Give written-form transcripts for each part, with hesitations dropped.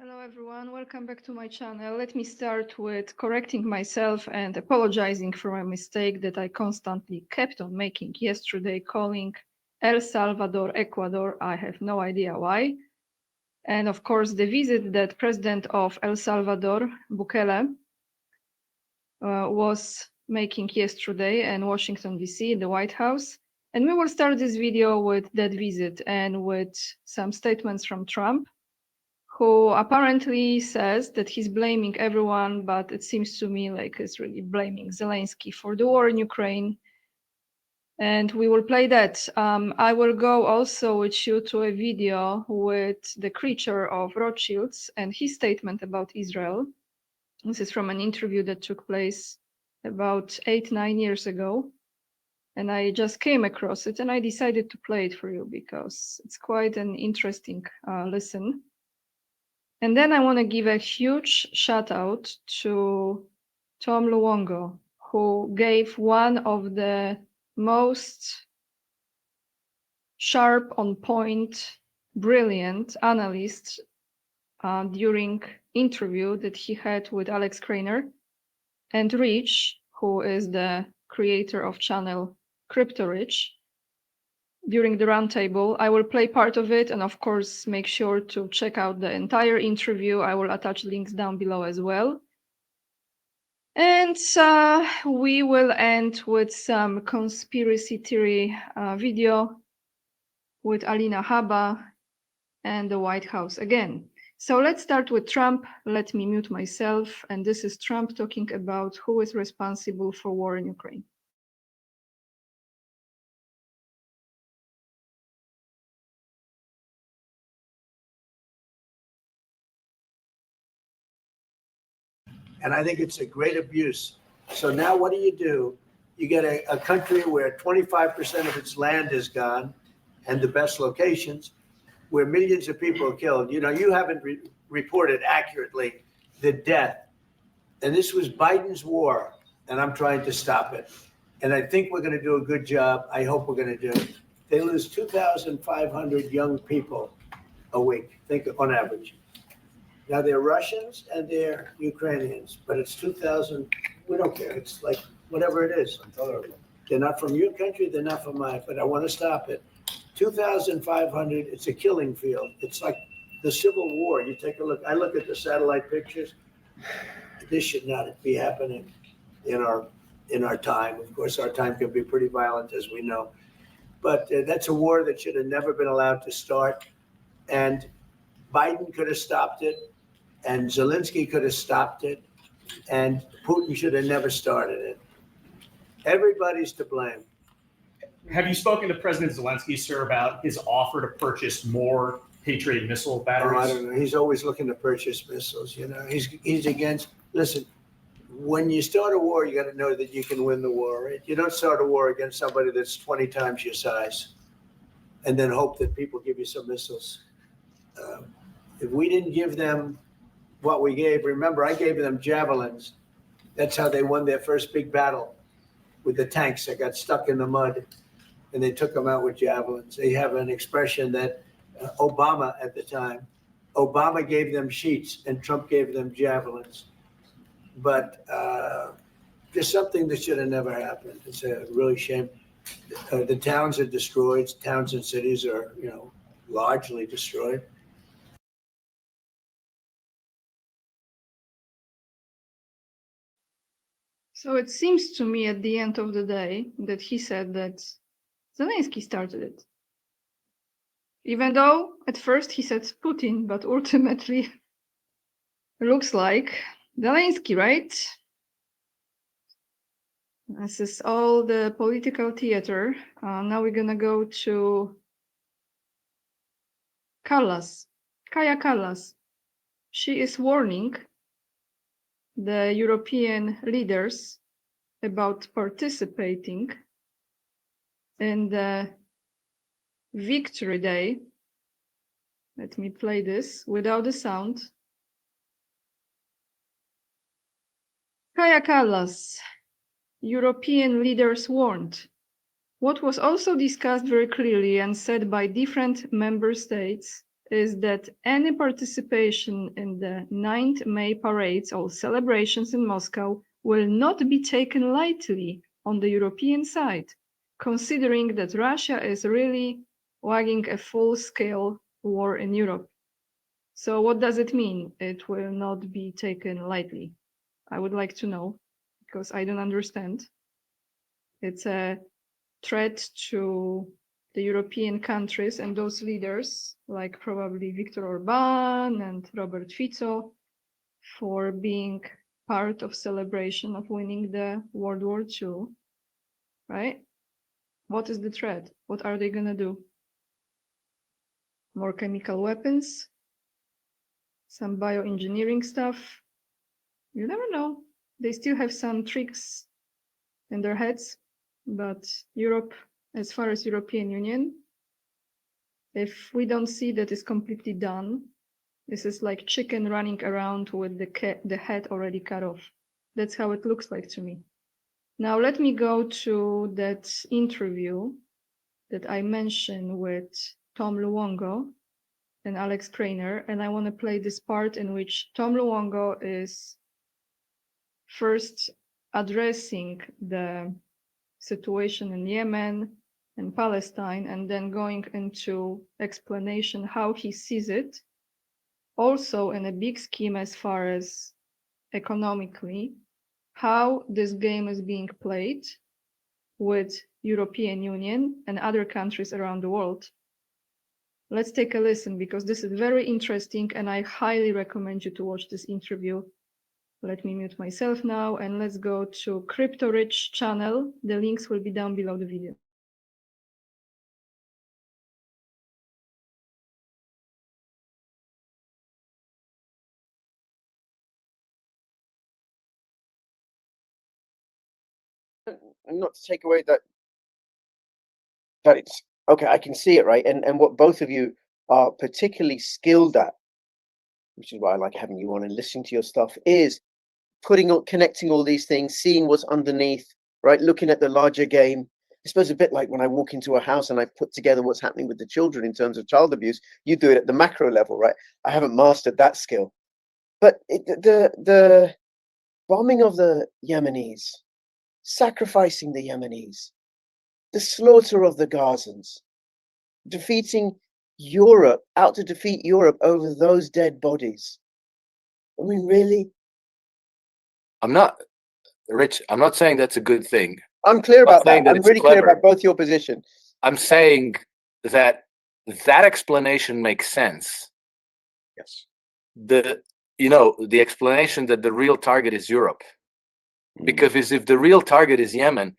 Hello everyone, welcome back to my channel. Let me start with correcting myself and apologizing for a mistake that I constantly kept on making yesterday, calling El Salvador Ecuador. I have no idea why. And of course, the visit that President of El Salvador, Bukele, was making yesterday in Washington, D.C., the White House. And we will start this video with that visit and with some statements from Trump, who apparently says that he's blaming everyone, but it seems to me like he's really blaming Zelensky for the war in Ukraine. And we will play that. I will go also with you to a video with the creature of Rothschilds and his statement about Israel. This is from an interview that took place about 8-9 years ago. And I just came across it and I decided to play it for you because it's quite an interesting listen. And then I want to give a huge shout out to Tom Luongo, who gave one of the most sharp, on point, brilliant analysts during interview that he had with Alex Krainer and Rich, who is the creator of channel Crypto Rich. During the roundtable, I will play part of it, and of course, make sure to check out the entire interview. I will attach links down below as well. And we will end with some conspiracy theory video with Alina Haba and the White House again. So let's start with Trump. Let me mute myself. And this is Trump talking about who is responsible for war in Ukraine. And I think it's a great abuse. So now what do? You get a country where 25% of its land is gone and the best locations, where millions of people are killed. You know, you haven't reported accurately the death. And this was Biden's war, and I'm trying to stop it. And I think we're going to do a good job. I hope we're going to do it. They lose 2,500 young people a week, think on average. Now they're Russians and they're Ukrainians, but it's 2,000. We don't care. It's like whatever it is. They're not from your country. They're not from mine, but I want to stop it. 2,500. It's a killing field. It's like the Civil War. You take a look. I look at the satellite pictures. This should not be happening in our time. Of course, our time can be pretty violent, as we know. But that's a war that should have never been allowed to start. And Biden could have stopped it. And Zelensky could have stopped it, and Putin should have never started it. Everybody's to blame. Have you spoken to President Zelensky, sir, about his offer to purchase more Patriot missile batteries? Oh, I don't know. He's always looking to purchase missiles. You know, he's against. Listen, when you start a war, you got to know that you can win the war. Right? You don't start a war against somebody that's 20 times your size, and then hope that people give you some missiles. If we didn't give them what we gave, remember, I gave them javelins. That's how they won their first big battle with the tanks that got stuck in the mud, and they took them out with javelins. They have an expression that Obama at the time, Obama gave them sheets and Trump gave them javelins. But there's something that should have never happened. It's a really shame. The towns are destroyed. Towns and cities are, largely destroyed. So it seems to me at the end of the day that he said that Zelensky started it. Even though at first he said Putin, but ultimately looks like Zelensky, right? This is all the political theater. Now we're gonna go to Kaja Kallas. She is warning the European leaders about participating in the Victory Day. Let me play this without the sound. Kaja Kallas, European leaders warned. What was also discussed very clearly and said by different member states is that any participation in the 9th May parades or celebrations in Moscow will not be taken lightly on the European side, considering that Russia is really waging a full-scale war in Europe. So what does it mean? It will not be taken lightly. I would like to know, because I don't understand. It's a threat to the European countries and those leaders, like probably Viktor Orban and Robert Fico, for being part of celebration of winning the World War II, right? What is the threat? What are they gonna do? More chemical weapons? Some bioengineering stuff? You never know. They still have some tricks in their heads, but Europe, as far as European Union, if we don't see that it's completely done, this is like chicken running around with the head already cut off. That's how it looks like to me. Now let me go to that interview that I mentioned with Tom Luongo and Alex Krainer, and I want to play this part in which Tom Luongo is first addressing the situation in Yemen and Palestine, and then going into explanation how he sees it, also in a big scheme as far as economically, how this game is being played with European Union and other countries around the world. Let's take a listen, because this is very interesting and I highly recommend you to watch this interview. Let me mute myself now and let's go to Crypto Rich channel. The links will be down below the video. Not to take away that it's okay, I can see it, right? And what both of you are particularly skilled at, which is why I like having you on and listening to your stuff, is connecting all these things, seeing what's underneath, right? Looking at the larger game. I suppose a bit like when I walk into a house and I put together what's happening with the children in terms of child abuse. You do it at the macro level, right? I haven't mastered that skill, but the bombing of the Yemenis, sacrificing the Yemenis, the slaughter of the Gazans, defeating Europe, out to defeat Europe over those dead bodies. I mean, really? I'm not, Rich, I'm not saying that's a good thing. I'm clear about that. saying that I'm it's really clear clever. about both your positions. I'm saying that that explanation makes sense. Yes. The explanation that the real target is Europe. Because if the real target is Yemen,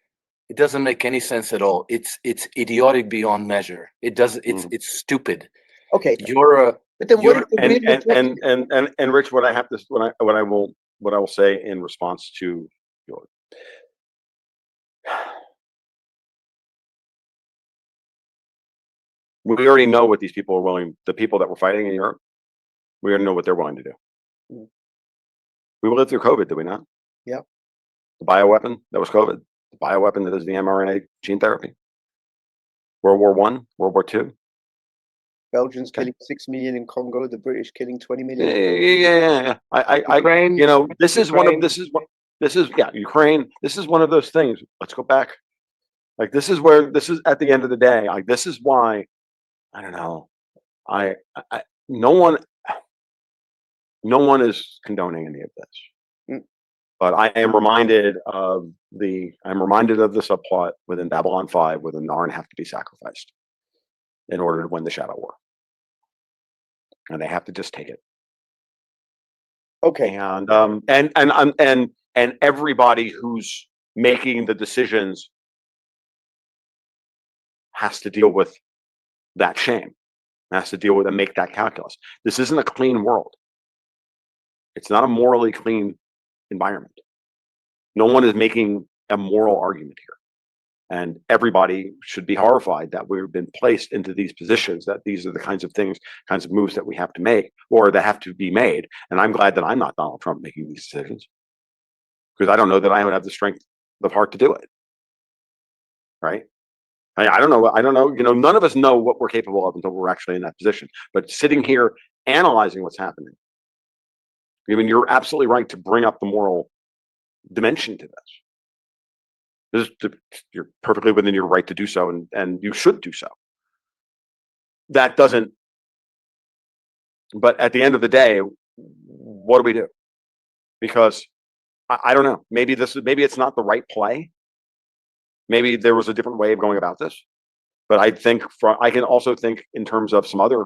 it doesn't make any sense at all. It's idiotic beyond measure. It does. It's stupid. Okay. But then what and Rich, what I will say in response to your, we already know what these people are willing. The people that were fighting in Europe, we already know what they're willing to do. We lived through COVID, did we not? Yeah. The bioweapon that was COVID. The bioweapon that is the mRNA gene therapy. World War I, World War II. Belgians killing 6 million in Congo, the British killing 20 million. Yeah. Ukraine, this is Ukraine. Ukraine. This is one of those things. Let's go back. Like, this is at the end of the day. Like, this is why, I don't know. No one is condoning any of this. But I am reminded of the subplot within Babylon 5 where the Narn have to be sacrificed in order to win the Shadow War. And they have to just take it. Okay. And everybody who's making the decisions has to deal with that shame, has to deal with and make that calculus. This isn't a clean world. It's not a morally clean environment. No one is making a moral argument here. And everybody should be horrified that we've been placed into these positions, that these are the kinds of moves that we have to make or that have to be made. And I'm glad that I'm not Donald Trump making these decisions, because I don't know that I would have the strength of heart to do it. Right? I don't know. I don't know. You know, none of us know what we're capable of until we're actually in that position. But sitting here analyzing what's happening, I mean, you're absolutely right to bring up the moral dimension to this. You're perfectly within your right to do so, and you should do so. That doesn't. But at the end of the day, what do we do? Because I don't know. Maybe it's not the right play. Maybe there was a different way of going about this. But I think I can also think in terms of some other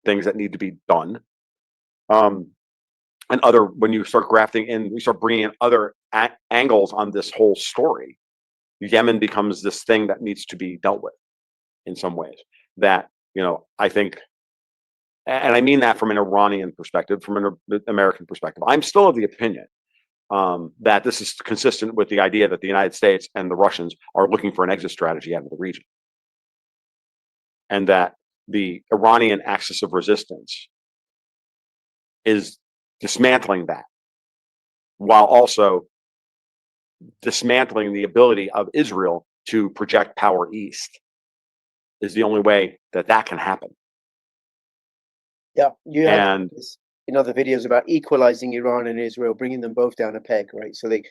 things that need to be done. And when you start grafting in, we start bringing in other angles on this whole story. Yemen becomes this thing that needs to be dealt with in some ways. That, you know, I think, and I mean that from an Iranian perspective, from an American perspective, I'm still of the opinion that this is consistent with the idea that the United States and the Russians are looking for an exit strategy out of the region. And that the Iranian axis of resistance is dismantling that, while also dismantling the ability of Israel to project power east. Is the only way that can happen. Yeah, you have And in other videos about equalizing Iran and Israel, bringing them both down a peg, right? So they're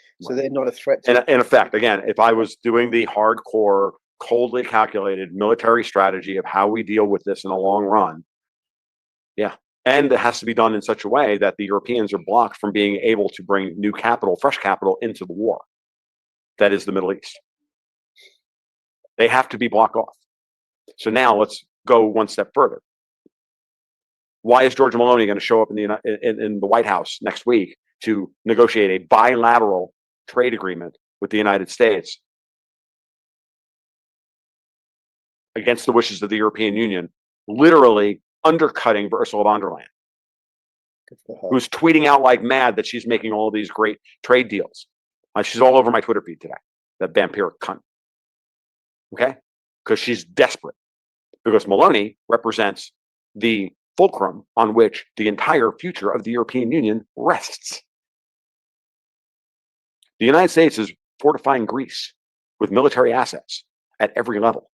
not a threat to. in effect, again, if I was doing the hardcore, coldly calculated military strategy of how we deal with this in the long run, yeah. And it has to be done in such a way that the Europeans are blocked from being able to bring new capital, fresh capital into the war. That is the Middle East. They have to be blocked off. So now let's go one step further. Why is George Maloney going to show up in the White House next week to negotiate a bilateral trade agreement with the United States against the wishes of the European Union, literally undercutting Ursula von der Leyen, who's tweeting out like mad that she's making all these great trade deals? She's all over my Twitter feed today, that vampiric cunt. Okay? Because she's desperate. Because Maloney represents the fulcrum on which the entire future of the European Union rests. The United States is fortifying Greece with military assets at every level.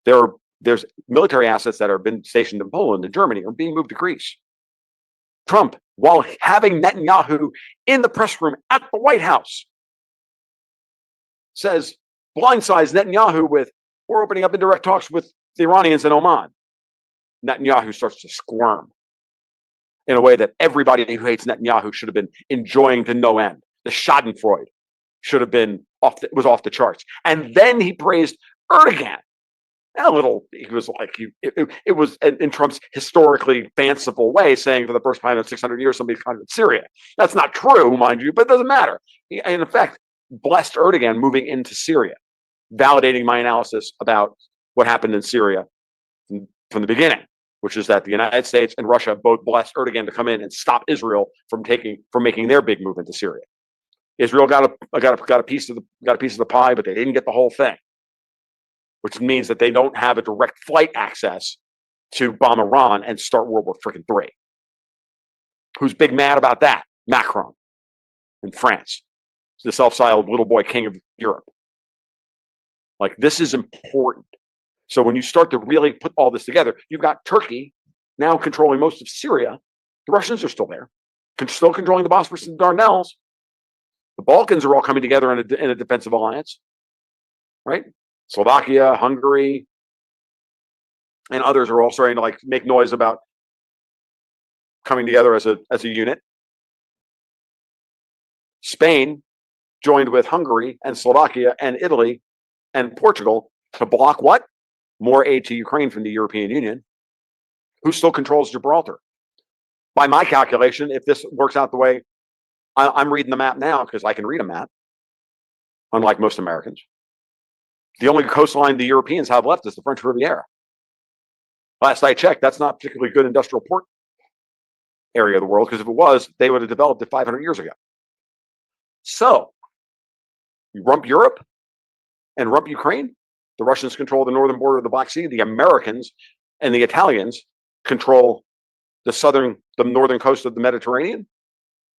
There's military assets that have been stationed in Poland and Germany are being moved to Greece. Trump, while having Netanyahu in the press room at the White House, says, blindsides Netanyahu with, we're opening up indirect talks with the Iranians in Oman. Netanyahu starts to squirm in a way that everybody who hates Netanyahu should have been enjoying to no end. The Schadenfreude should have been was off the charts. And then he praised Erdogan. He was like, it was in Trump's historically fanciful way, saying for the first time in 600 years, somebody's conquered Syria. That's not true, mind you, but it doesn't matter. He, in effect, blessed Erdogan moving into Syria, validating my analysis about what happened in Syria from the beginning, which is that the United States and Russia both blessed Erdogan to come in and stop Israel from making their big move into Syria. Israel got a piece of the pie, but they didn't get the whole thing, which means that they don't have a direct flight access to bomb Iran and start World War III. Who's big mad about that? Macron in France, the self-styled little boy king of Europe. Like, this is important. So when you start to really put all this together, you've got Turkey now controlling most of Syria. The Russians are still there, still controlling the Bosphorus and Dardanelles. The Balkans are all coming together in a defensive alliance, right? Slovakia, Hungary, and others are all starting to make noise about coming together as a unit. Spain joined with Hungary and Slovakia and Italy and Portugal to block what? More aid to Ukraine from the European Union. Who still controls Gibraltar? By my calculation, if this works out the way I'm reading the map now, because I can read a map, unlike most Americans, the only coastline the Europeans have left is the French Riviera. Last I checked, that's not a particularly good industrial port area of the world, because if it was, they would have developed it 500 years ago. So, you rump Europe and rump Ukraine. The Russians control the northern border of the Black Sea. The Americans and the Italians control the northern coast of the Mediterranean,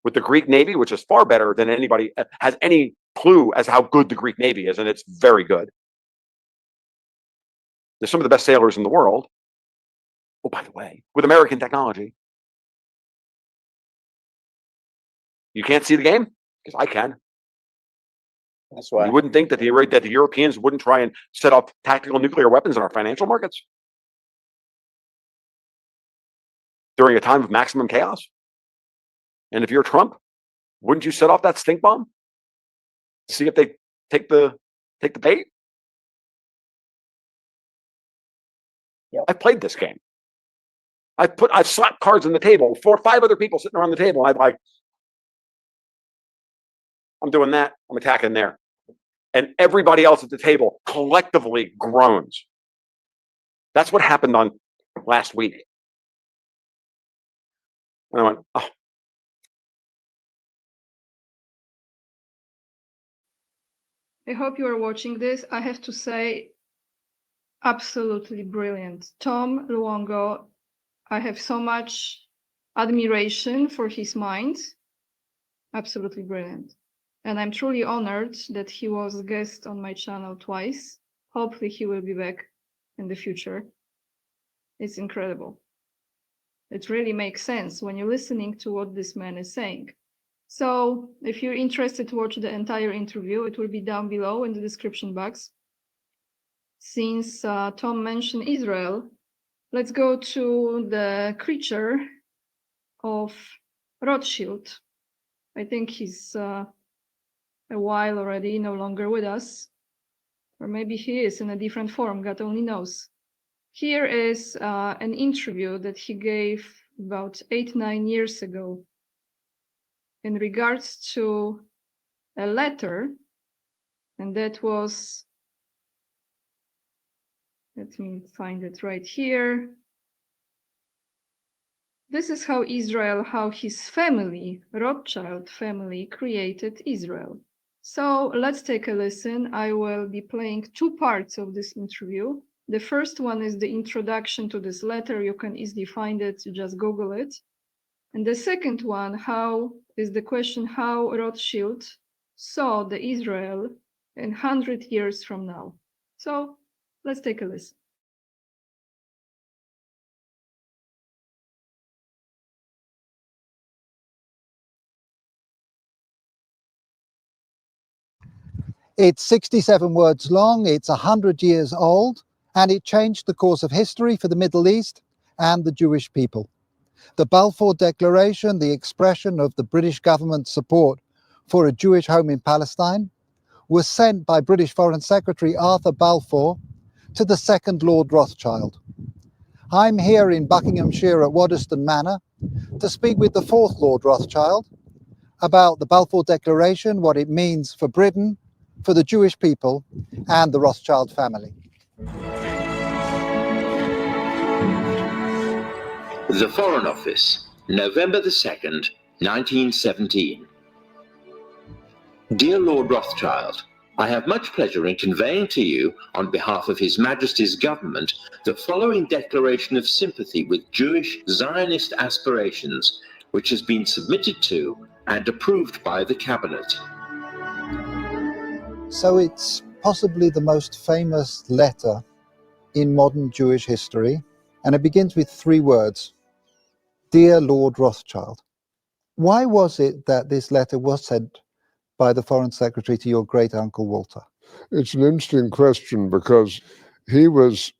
with the Greek Navy, which is far better than anybody has any clue as how good the Greek Navy is, and it's very good. They're some of the best sailors in the world. Oh, by the way, with American technology. You can't see the game? Because I can. That's why. You wouldn't think that the Europeans wouldn't try and set up tactical nuclear weapons in our financial markets during a time of maximum chaos. And if you're Trump, wouldn't you set off that stink bomb to see if they take the bait? Yep. I played this game. I've slapped cards on the table, 4 or 5 other people sitting around the table. I'm doing that. I'm attacking there. And everybody else at the table collectively groans. That's what happened on last week. And I went, oh. I hope you are watching this. I have to say, absolutely brilliant. Tom Luongo, I have so much admiration for his mind. Absolutely brilliant. And I'm truly honored that he was a guest on my channel twice. Hopefully he will be back in the future. It's incredible. It really makes sense when you're listening to what this man is saying. So if you're interested to watch the entire interview, it will be down below in the description box. Since Tom mentioned Israel, let's go to the creature of Rothschild. I think he's a while already no longer with us, or maybe he is in a different form, God only knows. Here is an interview that he gave about 8-9 years ago in regards to a letter, and that was, let me find it right here. This is how Israel, how his family, Rothschild family, created Israel. So let's take a listen. I will be playing 2 parts of this interview. The first one is the introduction to this letter. You can easily find it, you just Google it. And the second one, how is the question how Rothschild saw the Israel in 100 years from now. So let's take a listen. It's 67 words long, it's 100 years old, and it changed the course of history for the Middle East and the Jewish people. The Balfour Declaration, the expression of the British government's support for a Jewish home in Palestine, was sent by British Foreign Secretary Arthur Balfour to the second Lord Rothschild. I'm here in Buckinghamshire at Waddesdon Manor to speak with the fourth Lord Rothschild about the Balfour Declaration, what it means for Britain, for the Jewish people, and the Rothschild family. The Foreign Office, November the 2nd, 1917. Dear Lord Rothschild, I have much pleasure in conveying to you, on behalf of His Majesty's government, the following declaration of sympathy with Jewish Zionist aspirations, which has been submitted to and approved by the Cabinet. So it's possibly the most famous letter in modern Jewish history, and it begins with 3 words: Dear Lord Rothschild. Why was it that this letter was sent by the Foreign Secretary to your great uncle Walter? It's an interesting question because he was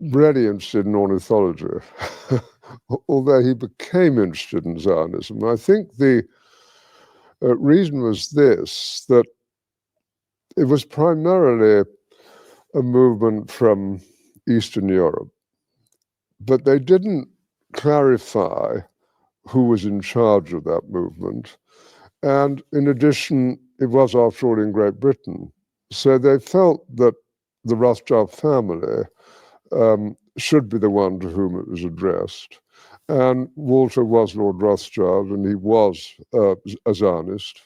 really interested in ornithology, although he became interested in Zionism. I think the reason was this, that it was primarily a movement from Eastern Europe, but they didn't clarify who was in charge of that movement. And in addition, it was, after all, in Great Britain. So they felt that the Rothschild family should be the one to whom it was addressed. And Walter was Lord Rothschild, and he was a Zionist.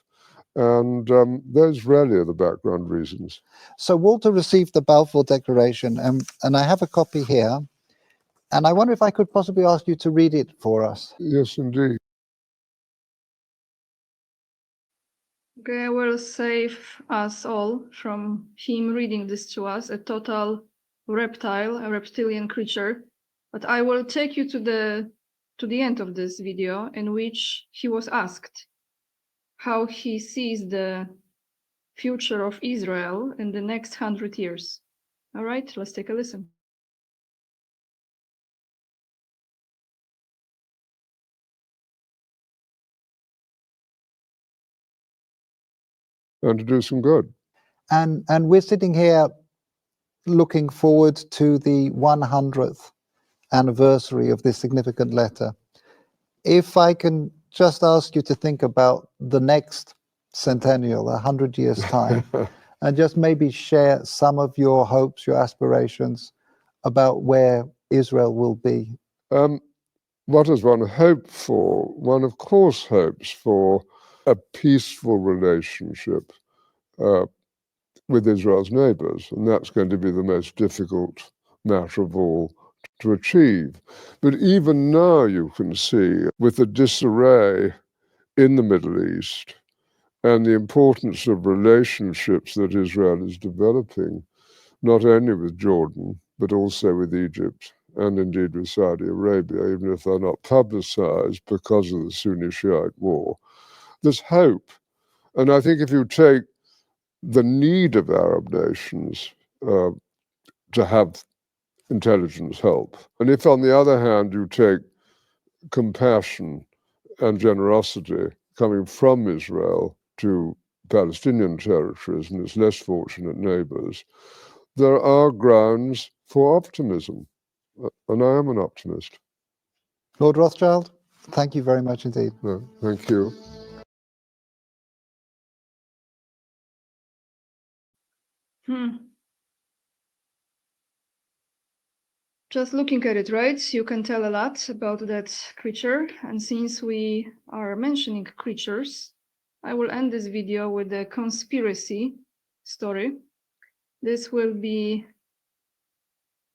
And those really are the background reasons. So Walter received the Balfour Declaration, and I have a copy here. And I wonder if I could possibly ask you to read it for us. Yes, indeed. Okay, I will save us all from him reading this to us, a total reptile, a reptilian creature. But I will take you to the end of this video, in which he was asked how he sees the future of Israel in the next 100 years. All right, let's take a listen. And to do some good. And we're sitting here looking forward to the 100th anniversary of this significant letter. If I can just ask you to think about the next centennial, 100 years' time, and just maybe share some of your hopes, your aspirations about where Israel will be. What does one hope for? One, of course, hopes for a peaceful relationship with Israel's neighbors, and that's going to be the most difficult matter of all to achieve. But even now you can see, with the disarray in the Middle East and the importance of relationships that Israel is developing, not only with Jordan, but also with Egypt and indeed with Saudi Arabia, even if they're not publicized because of the Sunni-Shiite war, there's hope. And I think if you take the need of Arab nations to have intelligence help, and if on the other hand you take compassion and generosity coming from Israel to Palestinian territories and its less fortunate neighbors, there are grounds for optimism. And I am an optimist. Lord Rothschild, thank you very much indeed. No, thank you. Just looking at it, right, you can tell a lot about that creature. And since we are mentioning creatures, I will end this video with a conspiracy story. This will be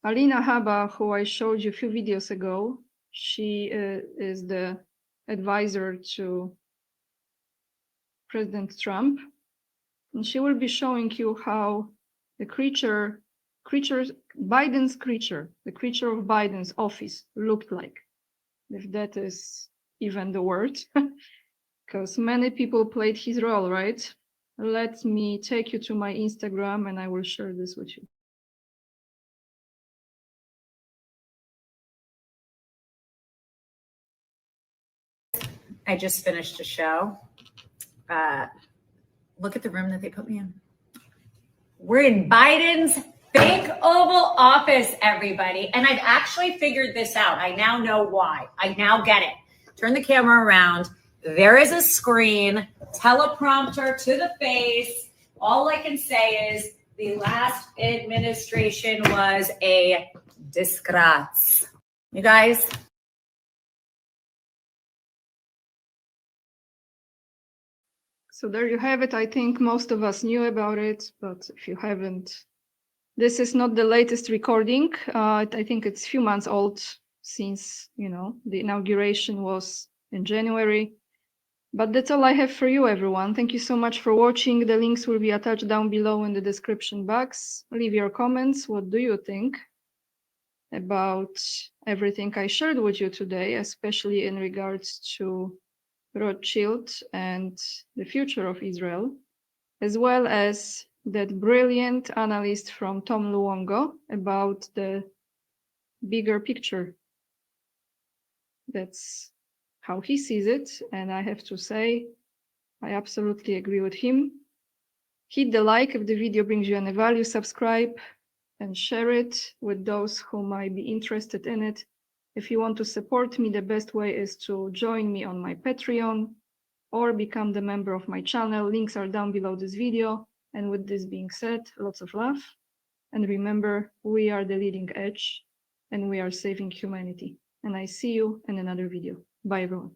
Alina Haba, who I showed you a few videos ago. She is the advisor to President Trump. And she will be showing you how the Biden's creature, the creature of Biden's office looked like, if that is even the word, because many people played his role, right? Let me take you to my Instagram and I will share this with you. I just finished a show. Look at the room that they put me in. We're in Biden's big Oval Office, everybody. And I've actually figured this out. I now know why. I now get it. Turn the camera around. There is a screen, teleprompter to the face. All I can say is the last administration was a disgrace. You guys. So there you have it. I think most of us knew about it, but if you haven't, this is not the latest recording. I think it's a few months old since, the inauguration was in January. But that's all I have for you, everyone. Thank you so much for watching. The links will be attached down below in the description box. Leave your comments. What do you think about everything I shared with you today, especially in regards to Rothschild and the future of Israel, as well as that brilliant analyst from Tom Luongo about the bigger picture. That's how he sees it, and I have to say, I absolutely agree with him. Hit the like if the video brings you any value, subscribe, and share it with those who might be interested in it. If you want to support me, the best way is to join me on my Patreon or become the member of my channel. Links are down below this video. And with this being said, lots of love. And remember, we are the leading edge and we are saving humanity. And I see you in another video. Bye, everyone.